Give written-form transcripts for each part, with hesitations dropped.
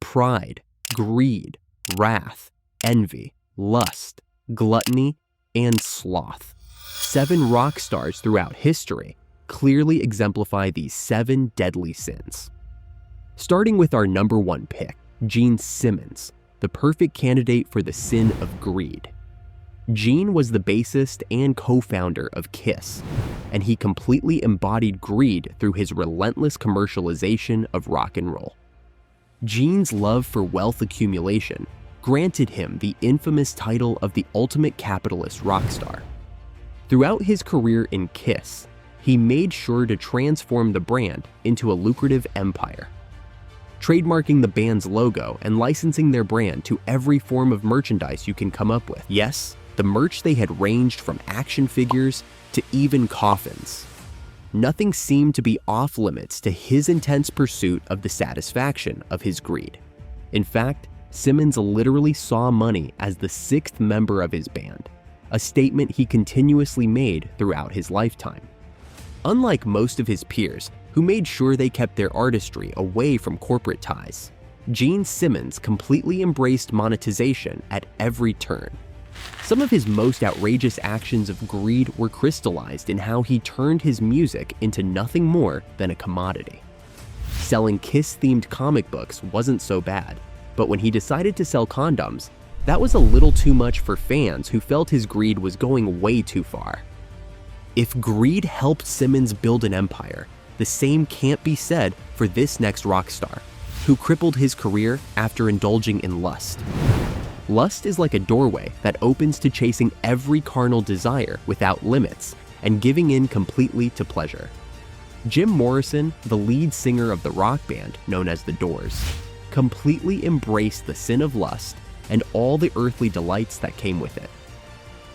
pride, greed, wrath, envy, lust, gluttony, and sloth. 7 rock stars throughout history clearly exemplify these 7 deadly sins. Starting with our number 1 pick, Gene Simmons, the perfect candidate for the sin of greed. Gene was the bassist and co-founder of Kiss, and he completely embodied greed through his relentless commercialization of rock and roll. Gene's love for wealth accumulation granted him the infamous title of the ultimate capitalist rock star. Throughout his career in Kiss, he made sure to transform the brand into a lucrative empire, trademarking the band's logo and licensing their brand to every form of merchandise you can come up with. Yes, the merch they had ranged from action figures to even coffins. Nothing seemed to be off limits to his intense pursuit of the satisfaction of his greed. In fact, Simmons literally saw money as the 6th member of his band, a statement he continuously made throughout his lifetime. Unlike most of his peers, who made sure they kept their artistry away from corporate ties, Gene Simmons completely embraced monetization at every turn. Some of his most outrageous actions of greed were crystallized in how he turned his music into nothing more than a commodity. Selling Kiss-themed comic books wasn't so bad, but when he decided to sell condoms, that was a little too much for fans who felt his greed was going way too far. If greed helped Simmons build an empire, the same can't be said for this next rock star, who crippled his career after indulging in lust. Lust is like a doorway that opens to chasing every carnal desire without limits and giving in completely to pleasure. Jim Morrison, the lead singer of the rock band known as The Doors, completely embraced the sin of lust and all the earthly delights that came with it.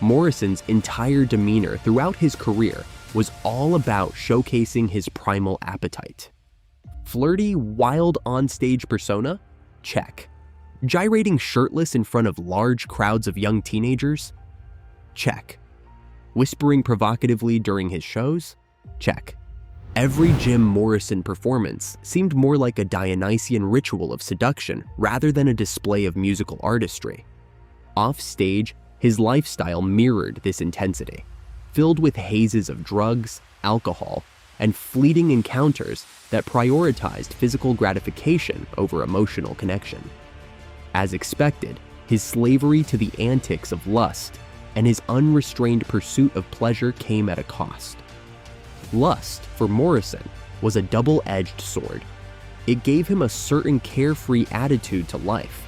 Morrison's entire demeanor throughout his career was all about showcasing his primal appetite. Flirty, wild onstage persona? Check. Gyrating shirtless in front of large crowds of young teenagers? Check. Whispering provocatively during his shows? Check. Every Jim Morrison performance seemed more like a Dionysian ritual of seduction rather than a display of musical artistry. Off stage, his lifestyle mirrored this intensity, filled with hazes of drugs, alcohol, and fleeting encounters that prioritized physical gratification over emotional connection. As expected, his slavery to the antics of lust and his unrestrained pursuit of pleasure came at a cost. Lust, for Morrison, was a double-edged sword. It gave him a certain carefree attitude to life,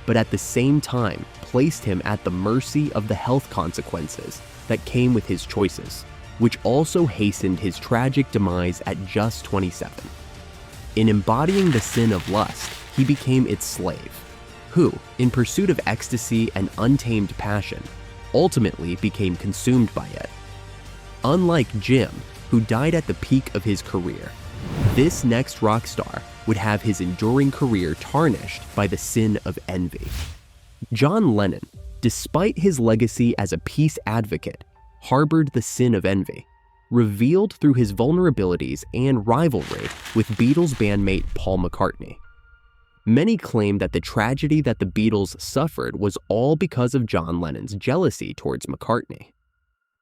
but at the same time placed him at the mercy of the health consequences that came with his choices, which also hastened his tragic demise at just 27. In embodying the sin of lust, he became its slave, who, in pursuit of ecstasy and untamed passion, ultimately became consumed by it. Unlike Jim, who died at the peak of his career, this next rock star would have his enduring career tarnished by the sin of envy. John Lennon, despite his legacy as a peace advocate, harbored the sin of envy, revealed through his vulnerabilities and rivalry with Beatles bandmate Paul McCartney. Many claim that the tragedy that the Beatles suffered was all because of John Lennon's jealousy towards McCartney.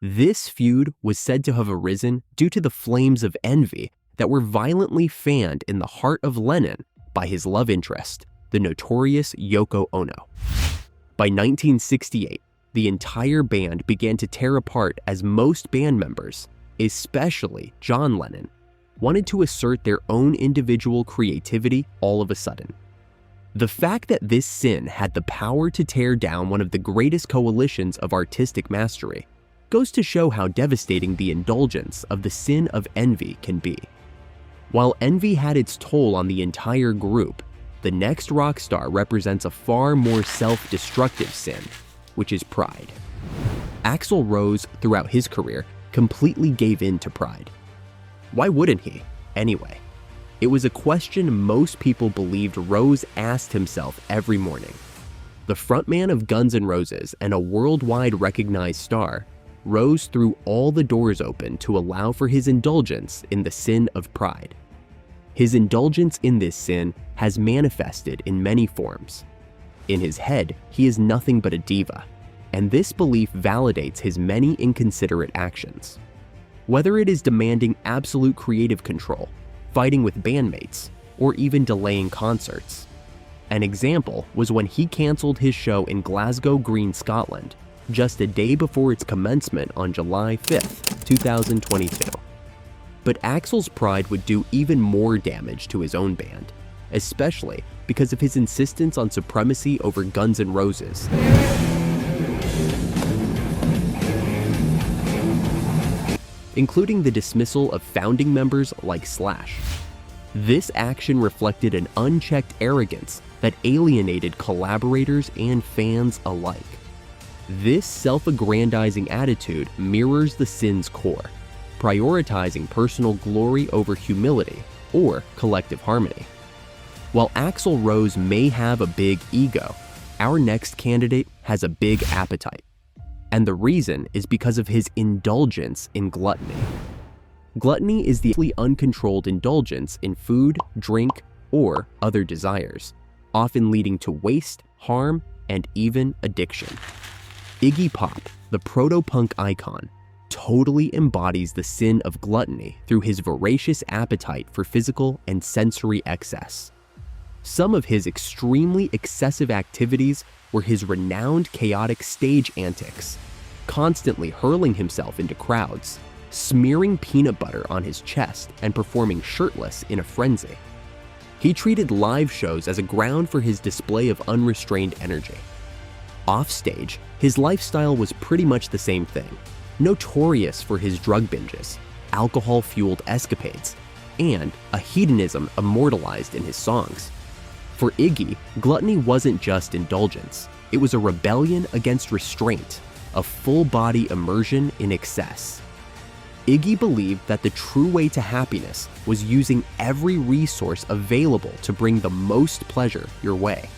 This feud was said to have arisen due to the flames of envy that were violently fanned in the heart of Lennon by his love interest, the notorious Yoko Ono. By 1968, the entire band began to tear apart as most band members, especially John Lennon, wanted to assert their own individual creativity all of a sudden. The fact that this sin had the power to tear down one of the greatest coalitions of artistic mastery goes to show how devastating the indulgence of the sin of envy can be. While envy had its toll on the entire group, the next rock star represents a far more self-destructive sin, which is pride. Axl Rose, throughout his career, completely gave in to pride. Why wouldn't he, anyway? It was a question most people believed Rose asked himself every morning. The frontman of Guns N' Roses and a worldwide recognized star, Rose threw all the doors open to allow for his indulgence in the sin of pride. His indulgence in this sin has manifested in many forms. In his head, he is nothing but a diva, and this belief validates his many inconsiderate actions. Whether it is demanding absolute creative control, fighting with bandmates, or even delaying concerts. An example was when he cancelled his show in Glasgow Green, Scotland, just a day before its commencement on July 5th, 2022. But Axl's pride would do even more damage to his own band, especially because of his insistence on supremacy over Guns N' Roses. Including the dismissal of founding members like Slash. This action reflected an unchecked arrogance that alienated collaborators and fans alike. This self-aggrandizing attitude mirrors the sin's core, prioritizing personal glory over humility or collective harmony. While Axl Rose may have a big ego, our next candidate has a big appetite. And the reason is because of his indulgence in gluttony. Gluttony is the uncontrolled indulgence in food, drink, or other desires, often leading to waste, harm, and even addiction. Iggy Pop, the proto-punk icon, totally embodies the sin of gluttony through his voracious appetite for physical and sensory excess. Some of his extremely excessive activities were his renowned chaotic stage antics, constantly hurling himself into crowds, smearing peanut butter on his chest, and performing shirtless in a frenzy. He treated live shows as a ground for his display of unrestrained energy. Offstage, his lifestyle was pretty much the same thing, notorious for his drug binges, alcohol-fueled escapades, and a hedonism immortalized in his songs. For Iggy, gluttony wasn't just indulgence, it was a rebellion against restraint, a full-body immersion in excess. Iggy believed that the true way to happiness was using every resource available to bring the most pleasure your way.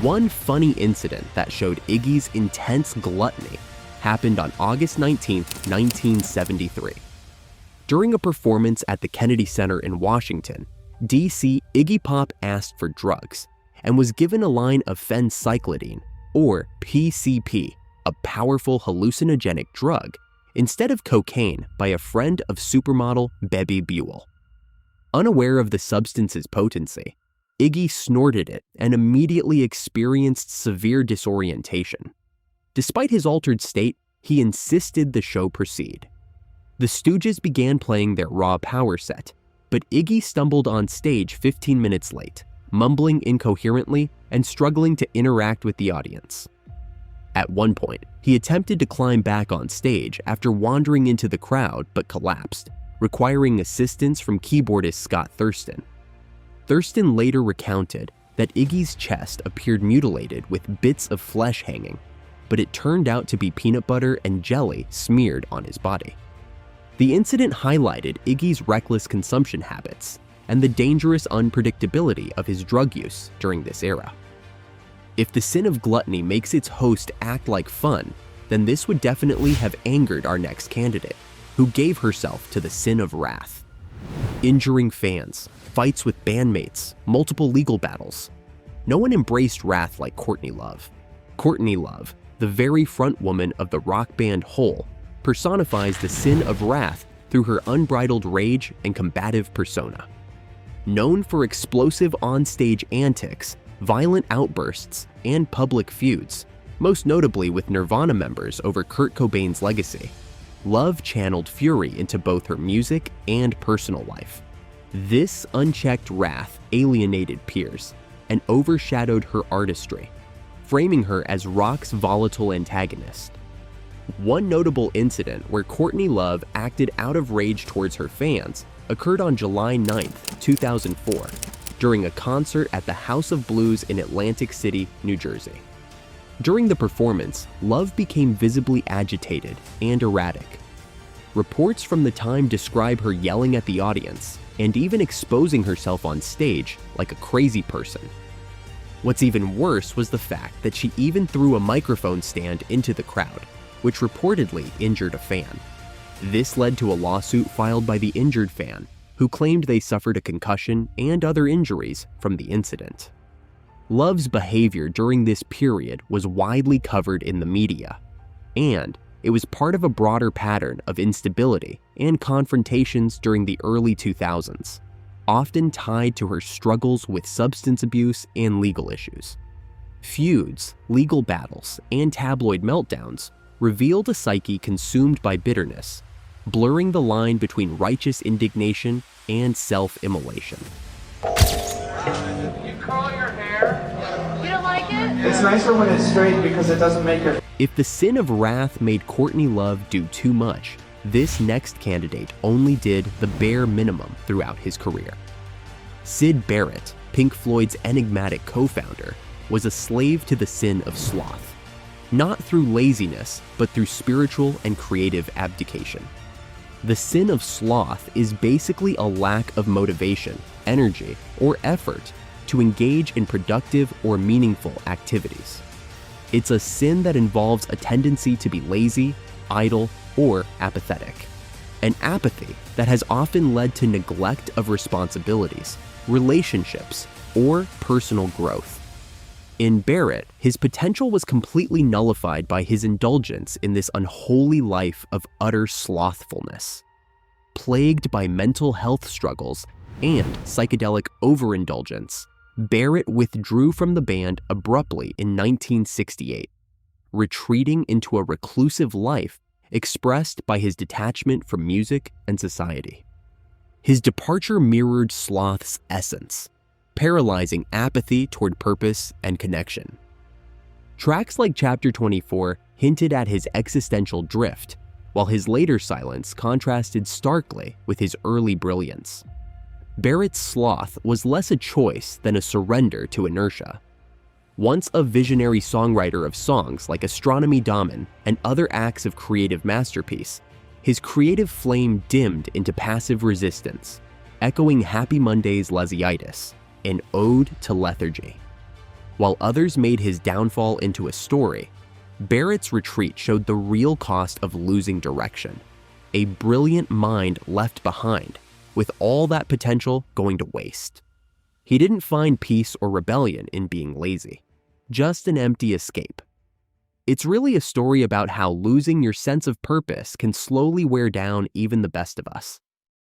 One funny incident that showed Iggy's intense gluttony happened on August 19, 1973. During a performance at the Kennedy Center in Washington, D.C., Iggy Pop asked for drugs and was given a line of phencyclidine, or PCP, a powerful hallucinogenic drug, instead of cocaine by a friend of supermodel Bebe Buell. Unaware of the substance's potency, Iggy snorted it and immediately experienced severe disorientation. Despite his altered state, he insisted the show proceed. The Stooges began playing their Raw Power set, but Iggy stumbled on stage 15 minutes late, mumbling incoherently and struggling to interact with the audience. At one point, he attempted to climb back on stage after wandering into the crowd but collapsed, requiring assistance from keyboardist Scott Thurston. Thurston later recounted that Iggy's chest appeared mutilated with bits of flesh hanging, but it turned out to be peanut butter and jelly smeared on his body. The incident highlighted Iggy's reckless consumption habits and the dangerous unpredictability of his drug use during this era. If the sin of gluttony makes its host act like fun, then this would definitely have angered our next candidate, who gave herself to the sin of wrath. Injuring fans, fights with bandmates, multiple legal battles. No one embraced wrath like Courtney Love. Courtney Love, the very front woman of the rock band Hole, personifies the sin of wrath through her unbridled rage and combative persona. Known for explosive on-stage antics, violent outbursts, and public feuds, most notably with Nirvana members over Kurt Cobain's legacy, Love channeled fury into both her music and personal life. This unchecked wrath alienated peers and overshadowed her artistry, framing her as rock's volatile antagonist. One notable incident where Courtney Love acted out of rage towards her fans occurred on July 9, 2004, during a concert at the House of Blues in Atlantic City, New Jersey. During the performance, Love became visibly agitated and erratic. Reports from the time describe her yelling at the audience and even exposing herself on stage like a crazy person. What's even worse was the fact that she even threw a microphone stand into the crowd, which reportedly injured a fan. This led to a lawsuit filed by the injured fan, who claimed they suffered a concussion and other injuries from the incident. Love's behavior during this period was widely covered in the media, and it was part of a broader pattern of instability and confrontations during the early 2000s, often tied to her struggles with substance abuse and legal issues. Feuds, legal battles, and tabloid meltdowns revealed a psyche consumed by bitterness, blurring the line between righteous indignation and self-immolation. You curl your hair. You don't like it? It's nicer when it's straight because it doesn't make your... If the sin of wrath made Courtney Love do too much, this next candidate only did the bare minimum throughout his career. Syd Barrett, Pink Floyd's enigmatic co-founder, was a slave to the sin of sloth, not through laziness, but through spiritual and creative abdication. The sin of sloth is basically a lack of motivation, energy, or effort to engage in productive or meaningful activities. It's a sin that involves a tendency to be lazy, idle, or apathetic. An apathy that has often led to neglect of responsibilities, relationships, or personal growth. In Barrett, his potential was completely nullified by his indulgence in this unholy life of utter slothfulness. Plagued by mental health struggles and psychedelic overindulgence, Barrett withdrew from the band abruptly in 1968, retreating into a reclusive life expressed by his detachment from music and society. His departure mirrored sloth's essence, paralyzing apathy toward purpose and connection. Tracks like Chapter 24 hinted at his existential drift, while his later silence contrasted starkly with his early brilliance. Barrett's sloth was less a choice than a surrender to inertia. Once a visionary songwriter of songs like Astronomy Damen and other acts of creative masterpiece, his creative flame dimmed into passive resistance, echoing Happy Monday's Leseitis, an ode to lethargy. While others made his downfall into a story, Barrett's retreat showed the real cost of losing direction, a brilliant mind left behind, with all that potential going to waste. He didn't find peace or rebellion in being lazy, just an empty escape. It's really a story about how losing your sense of purpose can slowly wear down even the best of us.